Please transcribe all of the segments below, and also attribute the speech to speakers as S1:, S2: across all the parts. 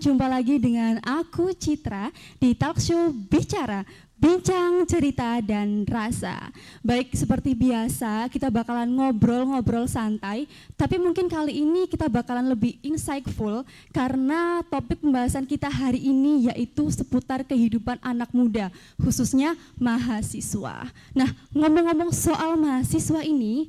S1: jumpa lagi dengan aku Citra di talk show Bicara, Bincang Cerita dan Rasa. Baik, seperti biasa kita bakalan ngobrol-ngobrol santai, tapi mungkin kali ini kita bakalan lebih insightful karena topik pembahasan kita hari ini yaitu seputar kehidupan anak muda, khususnya mahasiswa. Nah, ngomong-ngomong soal mahasiswa ini,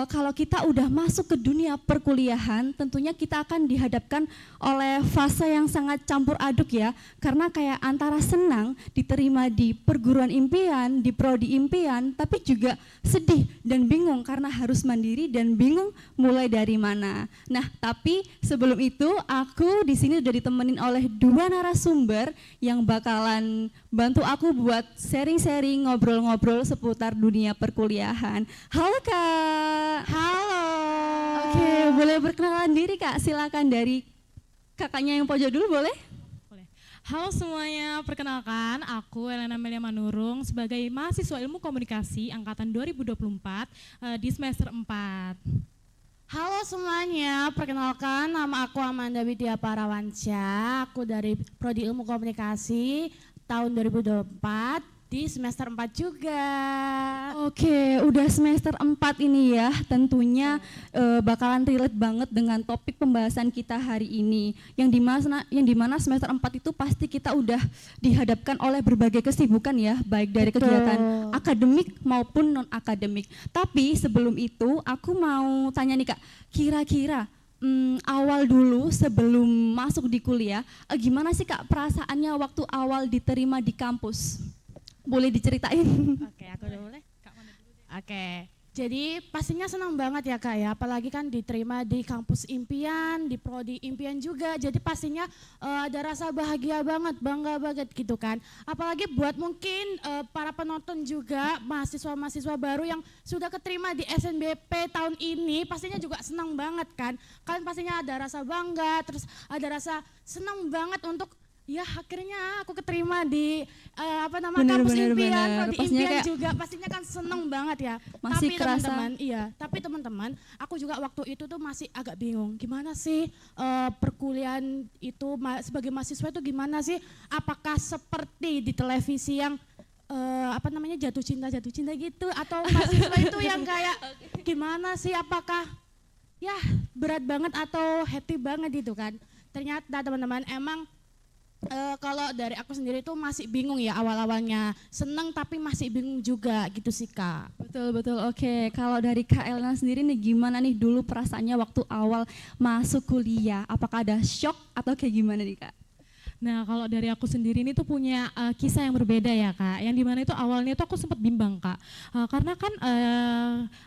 S1: kalau kita udah masuk ke dunia perkuliahan, tentunya kita akan dihadapkan oleh fase yang sangat campur aduk ya, karena kayak antara senang diterima di perguruan impian, di prodi impian, tapi juga sedih dan bingung karena harus mandiri dan bingung mulai dari mana. Nah, tapi sebelum itu aku di sini udah ditemenin oleh dua narasumber yang bakalan bantu aku buat sharing-sharing, ngobrol-ngobrol seputar dunia perkuliahan. Halo Kak.
S2: Halo.
S1: Oke, boleh perkenalan diri Kak? Silakan dari kakaknya yang pojok dulu boleh?
S2: Boleh. Halo semuanya, perkenalkan aku Elena Melia Manurung sebagai mahasiswa Ilmu Komunikasi angkatan 2024 di semester 4.
S3: Halo semuanya, perkenalkan nama aku Amanda Widya Parawansyah, aku dari Prodi Ilmu Komunikasi tahun 2024 di semester 4 juga.
S1: Oke, udah semester 4 ini ya, tentunya bakalan relate banget dengan topik pembahasan kita hari ini. Yang dimana semester 4 itu pasti kita udah dihadapkan oleh berbagai kesibukan ya, baik dari kegiatan akademik maupun non-akademik. Tapi sebelum itu aku mau tanya nih Kak, kira-kira awal dulu sebelum masuk di kuliah, gimana sih Kak perasaannya waktu awal diterima di kampus? Boleh diceritain?
S3: Oke, aku udah boleh. Oke, jadi pastinya senang banget ya Kak ya, apalagi kan diterima di kampus impian, di prodi impian juga, jadi pastinya ada rasa bahagia banget, bangga banget gitu kan. Apalagi buat mungkin para penonton juga, mahasiswa-mahasiswa baru yang sudah keterima di SNBP tahun ini, pastinya juga senang banget kan. Kalian pastinya ada rasa bangga, terus ada rasa senang banget untuk ya akhirnya aku keterima di kampus impian, prodi impian juga pastinya kan seneng banget ya.
S1: Masih
S3: Tapi
S1: kerasa.
S3: teman-teman, tapi teman-teman, aku juga waktu itu tuh masih agak bingung. Gimana sih perkuliahan itu sebagai mahasiswa itu gimana sih? Apakah seperti di televisi yang jatuh cinta gitu, atau mahasiswa itu yang kayak gimana sih? Apakah ya berat banget atau happy banget gitu kan? Ternyata teman-teman emang kalau dari aku sendiri tuh masih bingung ya awal-awalnya, seneng tapi masih bingung juga gitu sih Kak.
S1: Betul, oke. Kalau dari Kak Elna sendiri nih gimana nih dulu perasaannya waktu awal masuk kuliah? Apakah ada shock atau kayak gimana nih Kak?
S2: Nah kalau dari aku sendiri ini tuh punya kisah yang berbeda ya Kak, yang dimana itu awalnya tuh aku sempat bimbang Kak, karena kan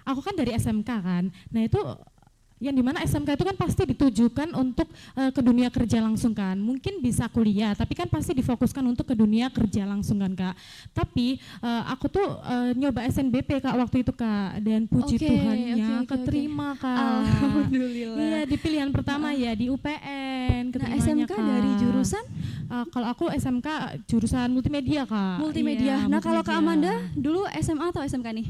S2: aku kan dari SMK kan, nah itu yang dimana SMK itu kan pasti ditujukan untuk ke dunia kerja langsung kan, mungkin bisa kuliah tapi kan pasti difokuskan untuk ke dunia kerja langsung kan Kak. Tapi aku tuh nyoba SNBP Kak waktu itu Kak, dan puji Tuhannya keterima Kak.
S1: Alhamdulillah.
S2: Iya, di pilihan pertama ya di UPN.
S1: Nah SMK
S2: Kak.
S1: dari jurusan?
S2: Kalau aku SMK jurusan multimedia Kak.
S1: Multimedia.
S2: Iya,
S1: Nah kalau Kak
S2: multimedia.
S1: Amanda dulu SMA atau SMK nih?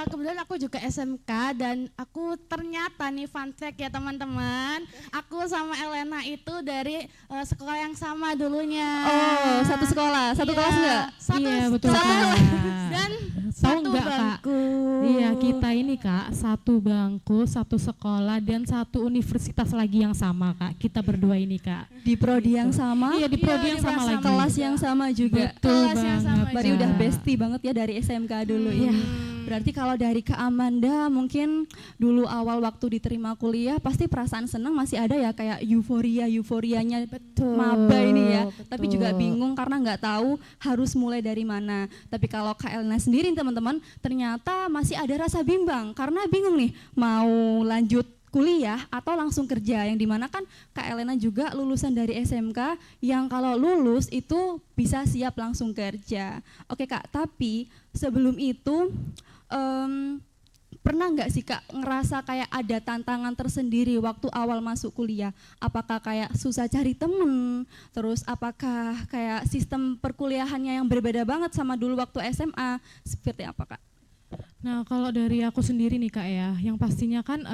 S3: Kebetulan aku juga SMK dan aku ternyata nih fun fact ya teman-teman, aku sama Elena itu dari sekolah yang sama dulunya.
S1: Oh, satu sekolah, satu
S3: Iya,
S1: kelas enggak?
S3: Satu
S2: Iya, betul,
S3: satu
S2: Kak.
S3: dan
S2: Tahu
S3: satu
S2: enggak, Kak?
S3: bangku.
S2: Iya, kita ini Kak, satu bangku, satu sekolah dan satu universitas lagi yang sama Kak. Kita berdua ini Kak.
S1: Di prodi yang sama?
S2: Iya, di prodi
S3: Iya,
S2: yang sama
S3: di
S2: lagi.
S1: Kelas yang sama juga.
S2: Betul
S3: Kelas yang
S2: banget.
S3: sama
S1: Berarti
S2: Kak.
S1: udah bestie banget ya dari SMK dulu ya. Berarti kalau dari Kak Amanda mungkin dulu awal waktu diterima kuliah pasti perasaan senang masih ada ya, kayak euforianya maba ini ya. Tapi juga bingung karena nggak tahu harus mulai dari mana. Tapi kalau Kak Elna sendiri teman-teman ternyata masih ada rasa bimbang karena bingung nih mau lanjut kuliah atau langsung kerja, yang dimana kan Kak Elena juga lulusan dari SMK yang kalau lulus itu bisa siap langsung kerja. Oke Kak, tapi sebelum itu pernah nggak sih Kak ngerasa kayak ada tantangan tersendiri waktu awal masuk kuliah? Apakah kayak susah cari temen, terus apakah kayak sistem perkuliahannya yang berbeda banget sama dulu waktu SMA, seperti apa Kak?
S2: Nah kalau dari aku sendiri nih Kak ya, yang pastinya kan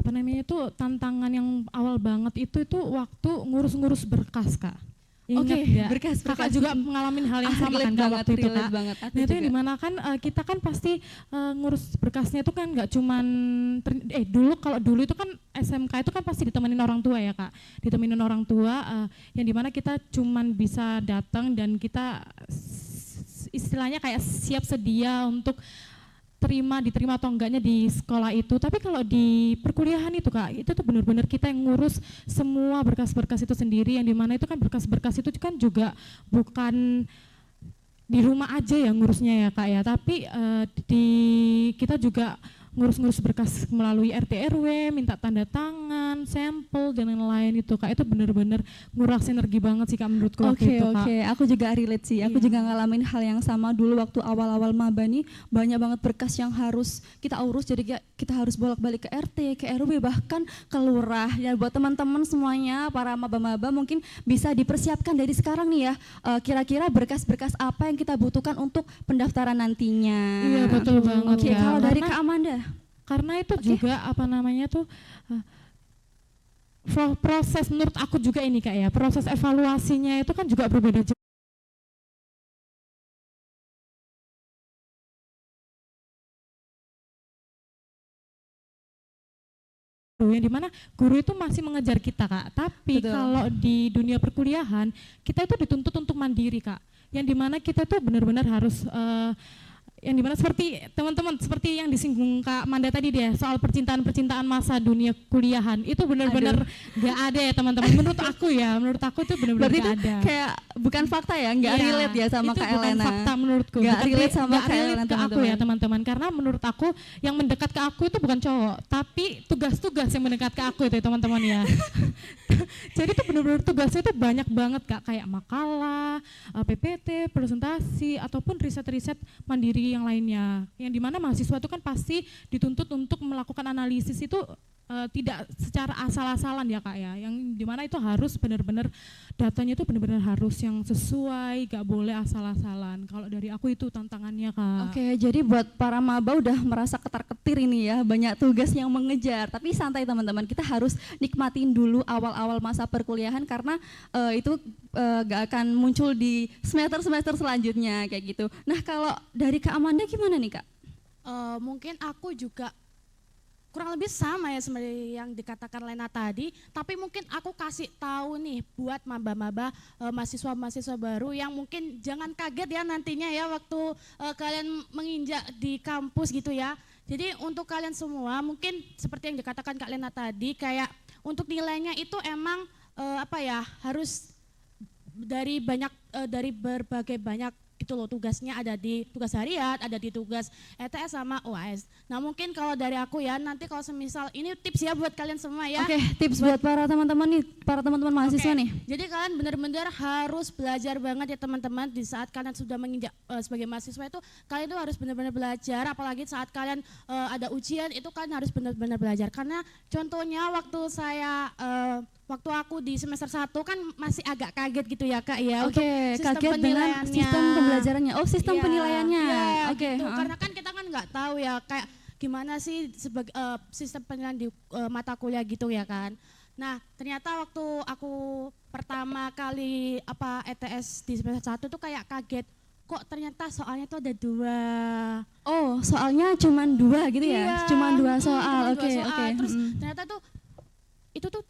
S2: apa namanya itu tantangan yang awal banget itu waktu ngurus-ngurus berkas Kak.
S1: Oke,
S2: Ingat nggak?
S1: berkas.
S2: Kakak juga mengalami hal yang sama kan Kak, waktu itu Kak.
S1: Banget. Aku
S2: Nah itu yang
S1: juga.
S2: dimana kan kita kan pasti ngurus berkasnya itu kan nggak cuman dulu kalau dulu itu kan SMK itu kan pasti ditemenin orang tua ya Kak, ditemenin orang tua yang dimana kita cuman bisa datang dan kita istilahnya kayak siap sedia untuk diterima atau enggaknya di sekolah itu. Tapi kalau di perkuliahan itu Kak, itu tuh benar-benar kita yang ngurus semua berkas-berkas itu sendiri, yang dimana itu kan berkas-berkas itu kan juga bukan di rumah aja ya ngurusnya ya Kak ya, tapi kita juga ngurus-ngurus berkas melalui RT RW, minta tanda tangan, sampel dan lain-lain itu Kak. Itu benar-benar nguras energi banget sih Kak menurutku waktu itu Kak.
S1: Oke, aku juga relate sih. Aku
S2: Iya.
S1: juga ngalamin hal yang sama dulu waktu awal-awal maba nih, banyak banget berkas yang harus kita urus, jadi kita harus bolak-balik ke RT, ke RW, bahkan ke lurah. Ya buat teman-teman semuanya, para maba-maba mungkin bisa dipersiapkan dari sekarang nih ya, kira-kira berkas-berkas apa yang kita butuhkan untuk pendaftaran nantinya.
S2: Iya betul banget
S1: Oke,
S2: ya.
S1: kalau dari Kak Amanda?
S2: Karena itu
S1: Oke.
S2: juga apa namanya tuh proses menurut aku juga ini Kak ya, proses evaluasinya itu kan juga berbeda jauh. Yang dimana guru itu masih mengejar kita Kak, tapi
S1: Betul.
S2: kalau di dunia perkuliahan kita itu dituntut untuk mandiri Kak, yang dimana kita tuh benar-benar harus yang dimana seperti teman-teman seperti yang disinggung Kak Manda tadi deh soal percintaan masa dunia kuliahan itu benar-benar nggak ada ya teman-teman, menurut aku itu benar-benar
S1: Berarti itu
S2: nggak ada.
S1: kayak bukan fakta ya, nggak
S2: Iya,
S1: relate ya sama
S2: itu
S1: Kak
S2: bukan
S1: Elena.
S2: fakta menurutku.
S1: Nggak
S2: Tapi
S1: relate sama
S2: nggak
S1: Kak
S2: relate
S1: Elena,
S2: ke aku
S1: teman-teman.
S2: ya teman-teman, karena menurut aku yang mendekat ke aku itu bukan cowok, tapi tugas-tugas yang mendekat ke aku itu ya teman-teman ya. Jadi itu benar-benar tugasnya itu banyak banget Kak, kayak makalah, PPT, presentasi, ataupun riset-riset mandiri yang lainnya. Yang dimana mahasiswa itu kan pasti dituntut untuk melakukan analisis itu tidak secara asal-asalan ya Kak ya, yang dimana itu harus benar-benar datanya itu benar-benar harus yang sesuai, gak boleh asal-asalan. Kalau dari aku itu tantangannya Kak.
S1: Oke, jadi buat para maba udah merasa ketar-ketir ini ya, banyak tugas yang mengejar. Tapi santai teman-teman, kita harus nikmatin dulu awal-awal masa perkuliahan karena itu gak akan muncul di semester-semester selanjutnya kayak gitu. Nah kalau dari Kak Amanda gimana nih Kak?
S3: Mungkin aku juga kurang lebih sama ya seperti yang dikatakan Lena tadi, tapi mungkin aku kasih tahu nih buat maba-maba, mahasiswa-mahasiswa baru yang mungkin jangan kaget ya nantinya ya waktu kalian menginjak di kampus gitu ya. Jadi untuk kalian semua mungkin seperti yang dikatakan Kak Lena tadi, kayak untuk nilainya itu emang harus dari berbagai banyak gitu loh, tugasnya ada di tugas harian, ada di tugas ETS sama UAS. Nah mungkin kalau dari aku ya, nanti kalau semisal ini tips ya buat kalian semua ya.
S1: Oke, tips buat para teman-teman nih, para teman-teman mahasiswa nih.
S3: Jadi kalian benar-benar harus belajar banget ya teman-teman, di saat kalian sudah menginjak sebagai mahasiswa itu kalian itu harus benar-benar belajar, apalagi saat kalian ada ujian itu kalian harus benar-benar belajar. Karena contohnya waktu aku di semester 1 kan masih agak kaget gitu ya Kak ya.
S1: Oke,
S3: untuk sistem
S1: kaget dengan
S3: penilaiannya.
S1: sistem pembelajarannya. Oh, sistem
S3: Iya,
S1: penilaiannya.
S3: iya,
S1: Oke,
S3: gitu. Karena kan kita kan nggak tahu ya kayak gimana sih sebagai sistem penilaian di mata kuliah gitu ya kan. Nah ternyata waktu aku pertama kali ETS di semester 1 tuh kayak kaget, kok ternyata soalnya tuh ada 2.
S1: Oh, soalnya cuma 2 gitu ya?
S3: Iya,
S1: Cuma 2
S3: cuma
S1: soal.
S3: 2
S1: Oke,
S3: soal.
S1: oke.
S3: Terus ternyata tuh itu tuh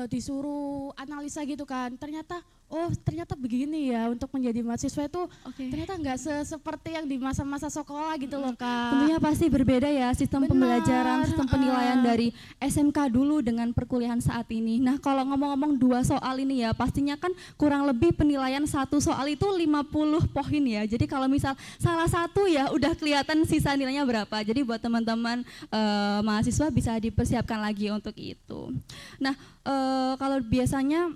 S3: disuruh analisa gitu kan. Ternyata begini ya untuk menjadi mahasiswa itu
S1: Oke.
S3: ternyata nggak seperti yang di masa-masa sekolah gitu loh Kak.
S1: Tentunya pasti berbeda ya sistem
S3: Benar,
S1: pembelajaran, sistem penilaian dari SMK dulu dengan perkuliahan saat ini. Nah kalau ngomong-ngomong 2 soal ini ya, pastinya kan kurang lebih penilaian 1 soal itu 50 poin ya. Jadi kalau misal salah satu ya udah kelihatan sisa nilainya berapa. Jadi buat teman-teman mahasiswa bisa dipersiapkan lagi untuk itu. Nah kalau biasanya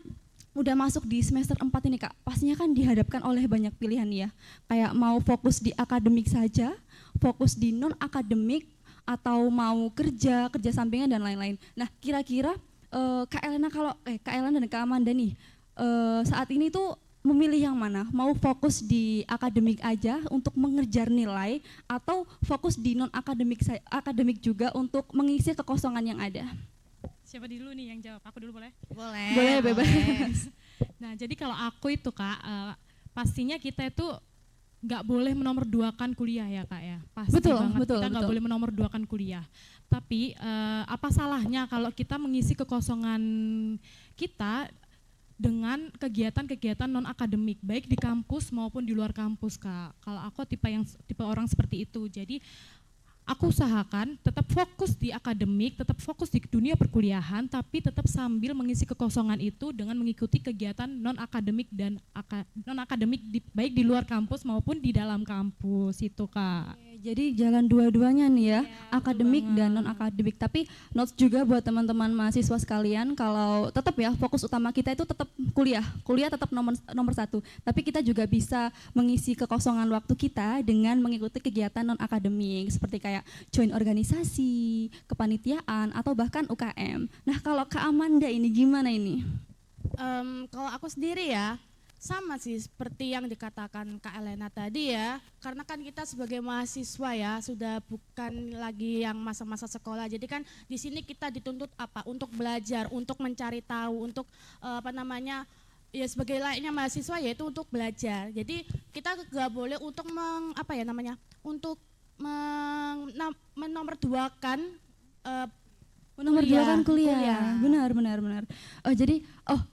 S1: udah masuk di semester 4 ini Kak, pastinya kan dihadapkan oleh banyak pilihan ya. Kayak mau fokus di akademik saja, fokus di non akademik, atau mau kerja sampingan dan lain-lain. Nah kira-kira Kak Elena dan Kak Amanda nih saat ini tuh memilih yang mana? Mau fokus di akademik aja untuk mengejar nilai atau fokus di non akademik juga untuk mengisi kekosongan yang ada?
S2: Siapa dulu nih yang jawab? Aku dulu boleh?
S1: Boleh, bebas.
S2: Nah, jadi kalau aku itu Kak, pastinya kita itu nggak boleh menomorduakan kuliah ya Kak ya. Pasti
S1: Betul,
S2: banget
S1: betul,
S2: kita nggak
S1: betul.
S2: boleh menomorduakan kuliah. Tapi apa salahnya kalau kita mengisi kekosongan kita dengan kegiatan-kegiatan non akademik baik di kampus maupun di luar kampus Kak. Kalau aku tipe orang seperti itu. Jadi aku usahakan tetap fokus di akademik, tetap fokus di dunia perkuliahan, tapi tetap sambil mengisi kekosongan itu dengan mengikuti kegiatan non akademik dan non akademik baik di luar kampus maupun di dalam kampus itu Kak.
S1: Jadi jalan dua-duanya nih ya, akademik
S2: banget.
S1: dan non akademik. Tapi notes juga buat teman-teman mahasiswa sekalian, kalau tetap ya fokus utama kita itu tetap kuliah tetap nomor satu. Tapi kita juga bisa mengisi kekosongan waktu kita dengan mengikuti kegiatan non akademik seperti kayak join organisasi, kepanitiaan atau bahkan UKM. Nah kalau Kak Amanda ini gimana ini?
S3: Kalau aku sendiri ya sama sih seperti yang dikatakan Kak Elena tadi ya, karena kan kita sebagai mahasiswa ya sudah bukan lagi yang masa-masa sekolah, jadi kan di sini kita dituntut apa? Untuk belajar, untuk mencari tahu, untuk ya sebagai layaknya mahasiswa yaitu untuk belajar. Jadi kita nggak boleh untuk untuk menomorduakan
S1: Menomorduakan kuliah.
S3: Kuliah.
S1: Benar. Jadi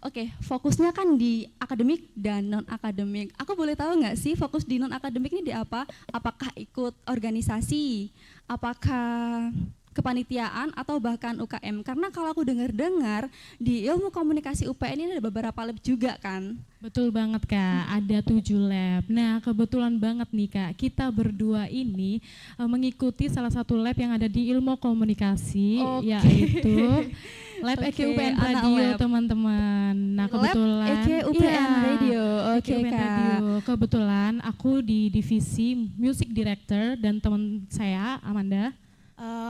S1: oke, fokusnya kan di akademik dan non akademik. Aku boleh tahu nggak sih fokus di non akademik ini di apa? Apakah ikut organisasi? Apakah kepanitiaan atau bahkan UKM? Karena kalau aku dengar-dengar di ilmu komunikasi UPN ini ada beberapa lab juga kan?
S2: Betul banget Kak, ada 7 lab. Nah kebetulan banget nih Kak, kita berdua ini mengikuti salah satu lab yang ada di ilmu komunikasi, yaitu Lab
S1: Oke,
S2: EKUPN
S1: anak
S2: Radio
S1: lab.
S2: teman-teman. Nah kebetulan
S1: Lab EKUPN Radio. Oke,
S2: EKUPN
S1: Kak.
S2: Radio. Kebetulan aku di divisi Music Director dan teman saya Amanda.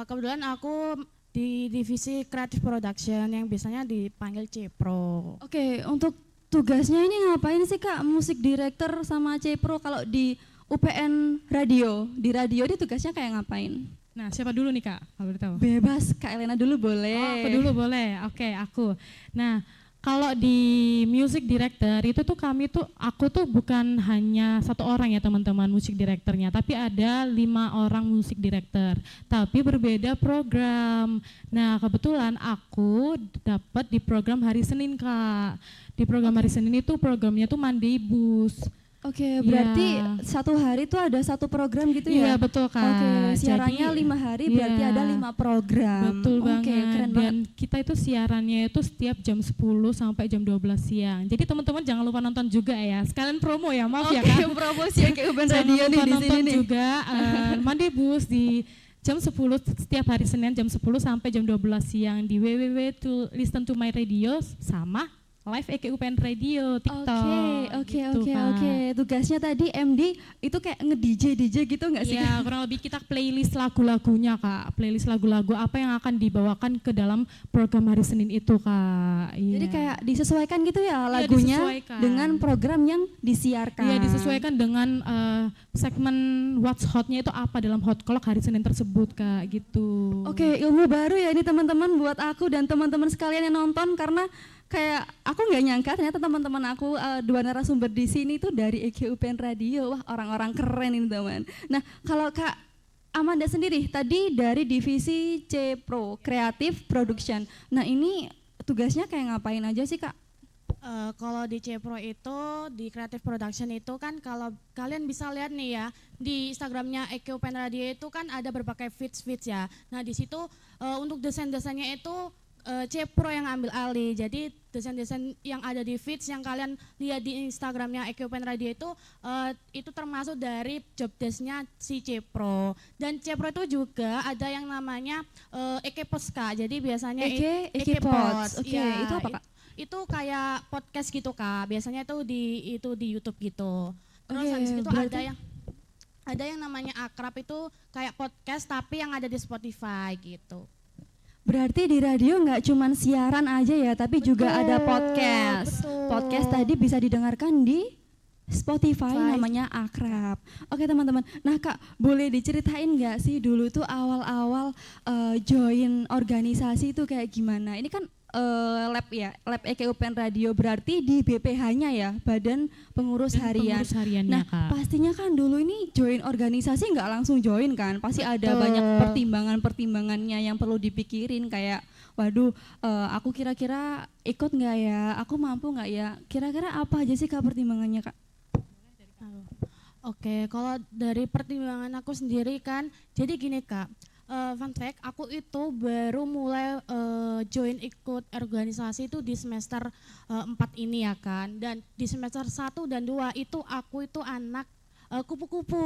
S3: Kebetulan aku di divisi Creative Production yang biasanya dipanggil Cepro.
S1: Oke, untuk tugasnya ini ngapain sih Kak? Musik director sama Cepro kalau di UPN Radio. Di radio ini tugasnya kayak ngapain?
S2: Nah siapa dulu nih Kak? Kalau boleh tahu.
S1: Bebas, Kak Elena dulu boleh.
S2: Oh, aku dulu boleh. Oke, aku. Nah, kalau di music director itu tuh aku tuh bukan hanya satu orang ya teman-teman musik directornya, tapi ada 5 orang musik director, tapi berbeda program. Nah kebetulan aku dapat di program hari Senin Kak. Di program hari Senin itu programnya tuh Monday Bus.
S1: Oke, berarti satu hari tuh ada satu program gitu ya?
S2: Iya betul Kak.
S1: Oke, siarannya 5 hari berarti
S2: iya.
S1: ada 5 program.
S2: Betul
S1: Oke,
S2: banget.
S1: keren
S2: Dan
S1: banget.
S2: kita itu siarannya itu setiap jam 10 sampai jam 12 siang. Jadi teman-teman jangan lupa nonton juga ya. Sekalian promo ya, maaf ya Kak.
S1: Oke, promosi UPN
S2: Jangan
S1: Radio nih
S2: lupa
S1: di
S2: nonton
S1: sini nih.
S2: juga Monday Bus di jam 10 setiap hari Senin jam 10 sampai jam 12 siang di www.listen-to-my-radio sama live EKUPN Radio TikTok.
S1: Oke.
S2: Kak.
S1: Tugasnya tadi MD itu kayak nge-DJ gitu nggak sih?
S2: Iya, kurang lebih kita playlist lagu-lagunya Kak. Playlist lagu-lagu apa yang akan dibawakan ke dalam program hari Senin itu Kak. Iya.
S1: Jadi kayak disesuaikan gitu ya
S2: Iya,
S1: lagunya
S2: disesuaikan.
S1: dengan program yang disiarkan.
S2: Iya, disesuaikan dengan segmen What's Hot-nya itu apa dalam Hot Clock hari Senin tersebut Kak, gitu.
S1: Oke, ilmu baru ya ini teman-teman buat aku dan teman-teman sekalian yang nonton, karena kayak aku nggak nyangka ternyata teman-teman aku 2 narasumber di sini tuh dari EKUPN Radio. Wah, orang-orang keren ini teman. Nah, kalau Kak Amanda sendiri tadi dari divisi C Pro Creative Production. Nah, ini tugasnya kayak ngapain aja sih Kak?
S3: Kalau di Cepro itu di Creative Production itu kan kalau kalian bisa lihat nih ya di Instagramnya EKUPN Radio itu kan ada berbagai feeds ya. Nah di situ untuk desain-desainnya itu Cepro yang ambil alih. Jadi desain-desain yang ada di feeds yang kalian lihat di Instagramnya EKUPN Radio itu termasuk dari job desk-nya si Cepro. Dan Cepro itu juga ada yang namanya Ekepos Kak. Jadi biasanya
S1: Ekepods. Oke,
S3: Ya,
S1: itu apa Kak?
S3: Itu kayak podcast gitu Kak. Biasanya itu di YouTube gitu. Terus
S1: Oke,
S3: habis itu
S1: berarti-
S3: ada yang namanya Akrab itu kayak podcast tapi yang ada di Spotify gitu.
S1: Berarti di radio nggak cuman siaran aja ya, tapi juga ada podcast.
S3: betul.
S1: Podcast tadi bisa didengarkan di Spotify, namanya Akrab. Oke teman-teman, nah Kak boleh diceritain nggak sih dulu tuh awal-awal join organisasi itu kayak gimana? Ini kan lab ya, lab EKUPN Radio, berarti di BPH-nya ya, Badan Pengurus
S2: Dan
S1: Harian.
S2: pengurus hariannya,
S1: Nah
S2: Kak.
S1: pastinya kan dulu ini join organisasi nggak langsung join kan, pasti ada
S3: Betul.
S1: banyak pertimbangannya yang perlu dipikirin kayak, waduh aku kira-kira ikut nggak ya, aku mampu nggak ya, kira-kira apa aja sih Kak pertimbangannya Kak?
S3: Oke, kalau dari pertimbangan aku sendiri kan, jadi gini Kak, fun fact, aku itu baru mulai join ikut organisasi itu di semester 4 ini ya kan, dan di semester 1 dan 2 itu aku itu anak kupu-kupu.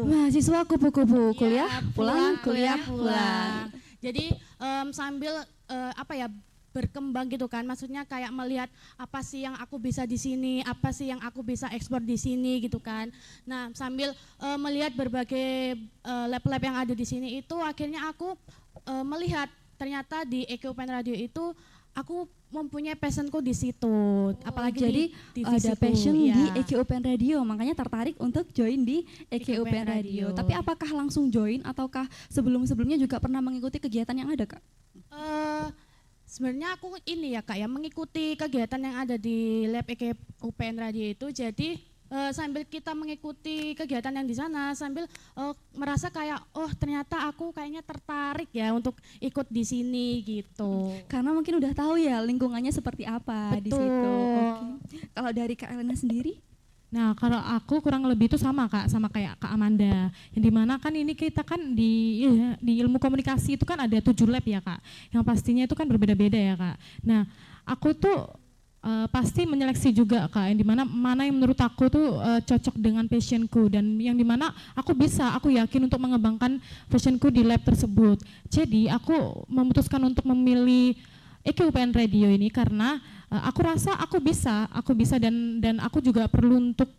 S1: Mahasiswa kupu-kupu,
S3: Iya,
S1: kuliah pulang, kuliah pulang.
S3: Jadi sambil apa ya, berkembang gitu kan, maksudnya kayak melihat apa sih yang aku bisa di sini, apa sih yang aku bisa ekspor di sini gitu kan. Nah sambil melihat berbagai lab-lab yang ada di sini itu, akhirnya aku melihat ternyata di EKUPN Radio itu aku mempunyai passionku di situ. Apalagi
S1: Jadi
S3: di
S1: ada
S3: divisiku,
S1: passion
S3: ya.
S1: di EKUPN Radio, makanya tertarik untuk join di EKUPN Radio. Tapi apakah langsung join ataukah sebelum-sebelumnya juga pernah mengikuti kegiatan yang ada Kak?
S3: Sebenarnya aku ini ya Kak ya, mengikuti kegiatan yang ada di lab EKUPN Radio itu, jadi sambil kita mengikuti kegiatan yang di sana, sambil merasa kayak oh ternyata aku kayaknya tertarik ya untuk ikut di sini gitu.
S1: Karena mungkin udah tahu ya lingkungannya seperti apa di
S3: Betul.
S1: situ. Oke. Kalau dari Kak Elena sendiri?
S2: Nah, kalau aku kurang lebih itu sama Kak, sama kayak Kak Amanda. Yang dimana kan ini kita kan di ilmu komunikasi itu kan ada 7 lab ya Kak. Yang pastinya itu kan berbeda-beda ya Kak. Nah, aku tuh pasti menyeleksi juga Kak, yang dimana mana yang menurut aku tuh cocok dengan passionku, dan yang dimana aku yakin untuk mengembangkan passionku di lab tersebut. Jadi aku memutuskan untuk memilih EKUPN Radio ini karena aku rasa aku bisa dan aku juga perlu untuk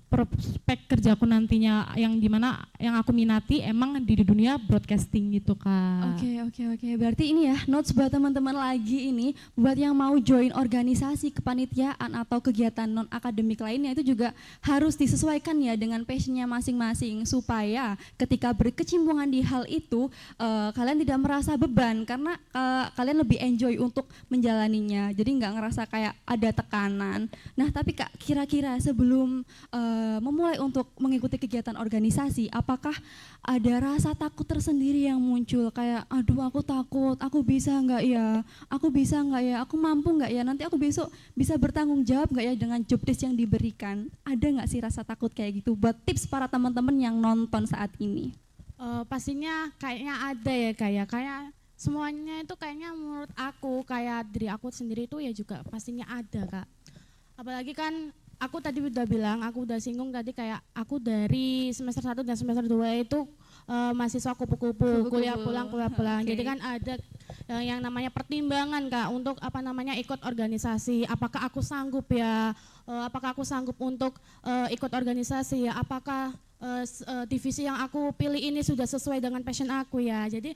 S2: prospek kerjaku nantinya, yang dimana yang aku minati emang di dunia broadcasting gitu Kak.
S1: Oke. Berarti ini ya notes buat teman-teman lagi ini, buat yang mau join organisasi, kepanitiaan atau kegiatan non akademik lainnya itu juga harus disesuaikan ya dengan passionnya masing-masing, supaya ketika berkecimpungan di hal itu kalian tidak merasa beban karena kalian lebih enjoy untuk menjalaninya. Jadi nggak ngerasa kayak ada tekanan. Nah tapi Kak, kira-kira sebelum memulai untuk mengikuti kegiatan organisasi, apakah ada rasa takut tersendiri yang muncul kayak aduh aku takut, aku bisa nggak ya, aku mampu nggak ya, nanti aku besok bisa bertanggung jawab nggak ya dengan job desk yang diberikan? Ada nggak sih rasa takut kayak gitu buat tips para teman-teman yang nonton saat ini?
S3: Pastinya kayaknya ada ya kayak semuanya itu kayaknya menurut aku, kayak diri aku sendiri itu ya juga pastinya ada Kak. Apalagi kan aku tadi udah bilang, aku udah singgung tadi kayak aku dari semester 1 dan semester 2 itu mahasiswa kupu-kupu, kuliah pulang.
S1: Okay.
S3: Jadi kan ada yang namanya pertimbangan Kak untuk ikut organisasi. Apakah aku sanggup ya? Apakah aku sanggup untuk ikut organisasi ya? Apakah divisi yang aku pilih ini sudah sesuai dengan passion aku ya. Jadi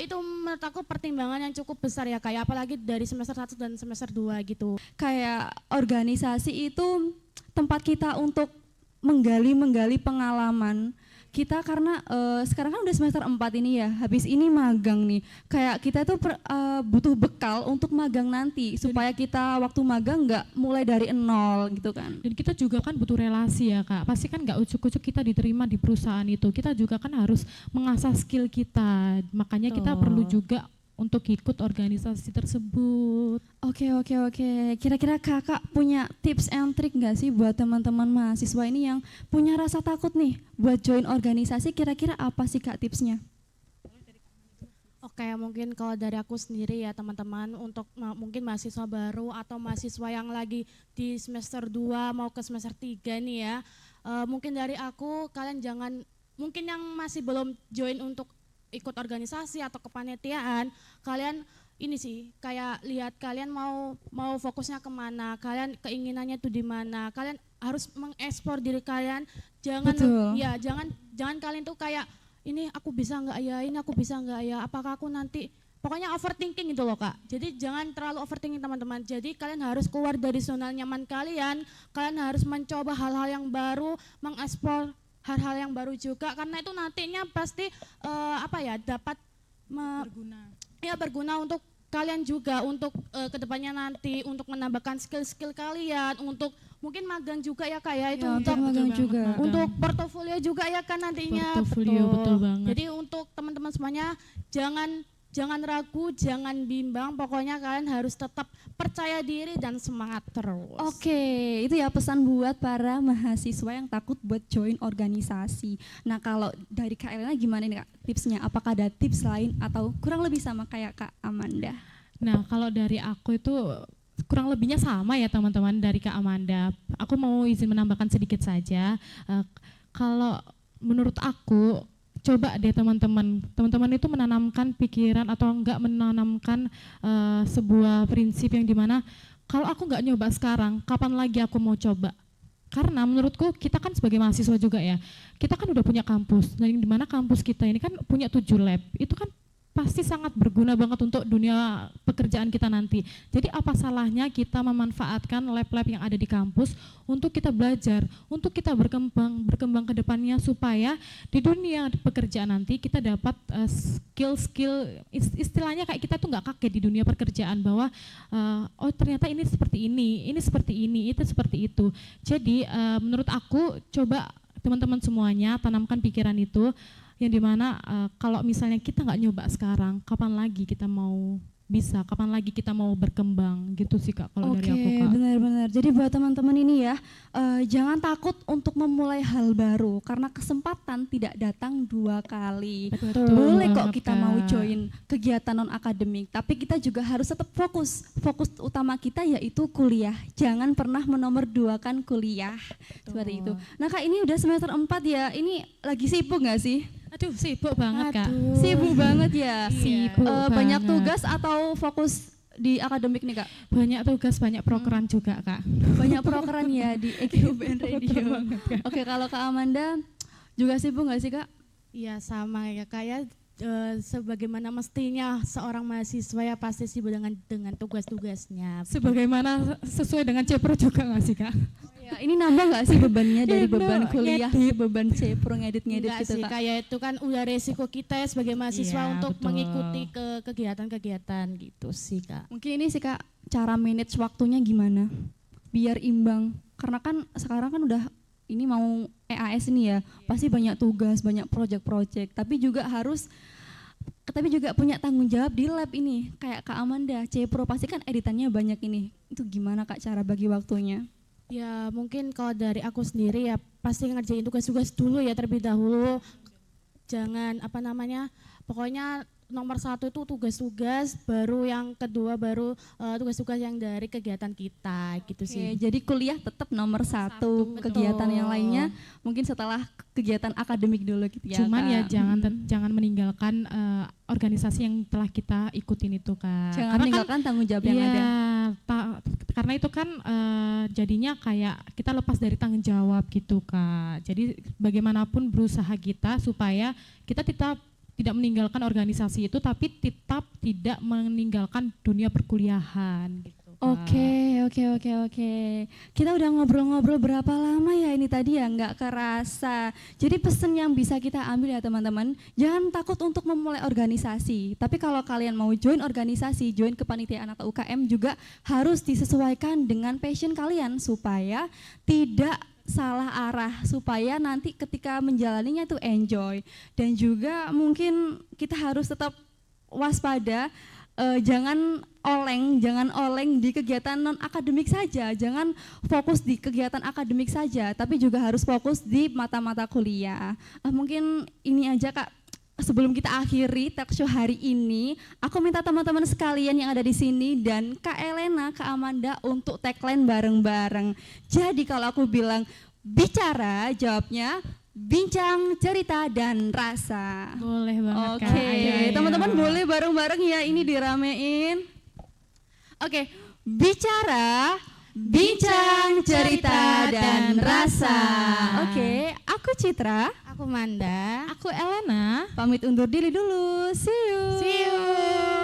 S3: itu menurut aku pertimbangan yang cukup besar ya kayak apalagi dari semester 1 dan semester 2 gitu.
S1: Kayak organisasi itu tempat kita untuk menggali pengalaman kita, karena sekarang kan udah semester 4 ini ya, habis ini magang nih, kayak kita tuh butuh bekal untuk magang nanti supaya kita waktu magang nggak mulai dari nol gitu kan.
S2: Dan kita juga kan butuh relasi ya Kak, pasti kan nggak ujuk-ujuk kita diterima di perusahaan itu, kita juga kan harus mengasah skill kita, makanya kita perlu juga untuk ikut organisasi tersebut.
S1: Oke. Kira-kira Kakak punya tips and trick nggak sih buat teman-teman mahasiswa ini yang punya rasa takut nih buat join organisasi, kira-kira apa sih Kak tipsnya?
S3: Oke, mungkin kalau dari aku sendiri ya teman-teman, untuk mungkin mahasiswa baru atau mahasiswa yang lagi di semester 2 mau ke semester 3 nih ya, mungkin dari aku, kalian jangan, mungkin yang masih belum join untuk ikut organisasi atau kepanitiaan, kalian ini sih kayak lihat kalian mau fokusnya kemana, kalian keinginannya tuh di mana, kalian harus mengekspor diri kalian. Jangan
S1: Betul.
S3: jangan kalian tuh kayak ini aku bisa nggak ya, apakah aku nanti pokoknya overthinking itu loh Kak. Jadi jangan terlalu overthinking teman-teman. Jadi kalian harus keluar dari zona nyaman kalian. Kalian harus mencoba hal-hal yang baru, mengeksplor hal-hal yang baru juga. Karena itu nantinya pasti dapat berguna untuk kalian juga, untuk kedepannya nanti, untuk menambahkan skill-skill kalian, untuk mungkin magang juga ya Kak ya, itu
S1: Ya,
S3: untuk
S1: magang juga.
S3: untuk portofolio juga ya kan nantinya.
S2: Portofolio, betul banget.
S3: Jadi untuk teman-teman semuanya jangan ragu, jangan bimbang, pokoknya kalian harus tetap percaya diri dan semangat terus.
S1: Oke, itu ya pesan buat para mahasiswa yang takut buat join organisasi. Nah kalau dari Kak Elena gimana nih Kak tipsnya? Apakah ada tips lain atau kurang lebih sama kayak Kak Amanda?
S2: Nah, kalau dari aku itu kurang lebihnya sama ya teman-teman dari Kak Amanda. Aku mau izin menambahkan sedikit saja. Kalau menurut aku, coba deh teman-teman itu menanamkan pikiran atau enggak menanamkan sebuah prinsip yang dimana kalau aku enggak nyoba sekarang, kapan lagi aku mau coba? Karena menurutku kita kan sebagai mahasiswa juga ya, kita kan udah punya kampus, dan di mana kampus kita ini kan punya 7 lab, itu kan pasti sangat berguna banget untuk dunia pekerjaan kita nanti. Jadi apa salahnya kita memanfaatkan lab-lab yang ada di kampus untuk kita belajar, untuk kita berkembang ke depannya supaya di dunia pekerjaan nanti kita dapat skill-skill, istilahnya kayak kita tuh nggak kaget di dunia pekerjaan bahwa oh ternyata ini seperti ini seperti ini, itu seperti itu. Jadi menurut aku coba teman-teman semuanya tanamkan pikiran itu, yang dimana kalau misalnya kita nggak nyoba sekarang, kapan lagi kita mau bisa, kapan lagi kita mau berkembang gitu sih Kak kalau dari aku Kak.
S1: Oke, benar-benar. Jadi buat teman-teman ini ya, jangan takut untuk memulai hal baru karena kesempatan tidak datang 2 kali.
S2: Betul
S1: Boleh kok
S2: banget,
S1: kita
S2: Kak.
S1: mau join kegiatan non akademik, tapi kita juga harus tetap fokus. Fokus utama kita yaitu kuliah. Jangan pernah menomor-2kan kuliah. Seperti itu. Nah Kak, ini udah semester 4 ya. Ini lagi sibuk nggak sih?
S2: Aduh sibuk banget Kak.
S1: Sibuk banget ya.
S2: Sibuk
S1: Banyak
S2: banget.
S1: tugas atau fokus di akademik nih Kak?
S2: Banyak tugas, banyak prokeran juga Kak.
S1: Banyak prokeran ya di EGUBN Radio. Oke, kalau Kak Amanda juga sibuk nggak sih Kak?
S3: Iya sama ya kayak sebagaimana mestinya seorang mahasiswa ya pasti sibuk dengan tugas-tugasnya.
S2: Sebagaimana sesuai dengan Cepro juga nggak sih Kak?
S1: Ya, ini nambah nggak sih bebannya dari beban kuliah ke
S2: ngedit.
S1: beban cepro ngedit-ngedit
S3: Enggak
S1: gitu
S3: sih,
S1: Kak?
S3: kayak itu kan udah resiko kita ya sebagai mahasiswa
S2: Iya,
S3: untuk
S2: betul.
S3: mengikuti ke kegiatan-kegiatan gitu sih Kak.
S1: Mungkin ini sih Kak, cara manage waktunya gimana? Biar imbang. Karena kan sekarang kan udah ini mau EAS ini ya, pasti banyak tugas, banyak project-project, tapi juga punya tanggung jawab di lab ini. Kayak Kak Amanda, Cepro pasti kan editannya banyak ini. Itu gimana Kak cara bagi waktunya?
S3: Ya mungkin kalau dari aku sendiri ya pasti ngerjain tugas-tugas dulu ya terlebih dahulu. Jangan pokoknya nomor 1 itu tugas-tugas, baru yang kedua baru tugas-tugas yang dari kegiatan kita gitu
S1: Oke,
S3: sih.
S1: jadi kuliah tetap nomor 1,
S3: betul.
S1: kegiatan yang lainnya mungkin setelah kegiatan akademik dulu gitu ya
S2: Cuman
S1: Kak.
S2: ya jangan meninggalkan organisasi yang telah kita ikutin itu Kak.
S1: Jangan
S2: Karena
S1: meninggalkan tanggung jawab yang
S2: iya,
S1: ada.
S2: karena itu kan jadinya kayak kita lepas dari tanggung jawab gitu Kak. Jadi bagaimanapun berusaha kita supaya kita tetap tidak meninggalkan organisasi itu, tapi tetap tidak meninggalkan dunia perkuliahan gitu Kak.
S1: Oke. Kita udah ngobrol-ngobrol berapa lama ya ini tadi ya, nggak kerasa. Jadi pesan yang bisa kita ambil ya teman-teman, jangan takut untuk memulai organisasi. Tapi kalau kalian mau join organisasi, join kepanitiaan atau UKM juga harus disesuaikan dengan passion kalian supaya tidak salah arah, supaya nanti ketika menjalaninya itu enjoy. Dan juga mungkin kita harus tetap waspada, jangan oleng di kegiatan non akademik saja, jangan fokus di kegiatan akademik saja, tapi juga harus fokus di mata-mata kuliah. Mungkin ini aja Kak, sebelum kita akhiri talk show hari ini, aku minta teman-teman sekalian yang ada di sini dan Kak Elena, Kak Amanda untuk tagline bareng-bareng. Jadi kalau aku bilang bicara, jawabnya bincang, cerita, dan rasa.
S2: Boleh banget Kak.
S1: Oke,
S2: Ayo.
S1: teman-teman boleh bareng-bareng ya, ini diramein. Oke, bicara, bincang, cerita, dan rasa. Oke, aku Citra,
S3: Aku Manda.
S2: Aku Elena.
S1: pamit undur diri dulu. See you.
S3: See you.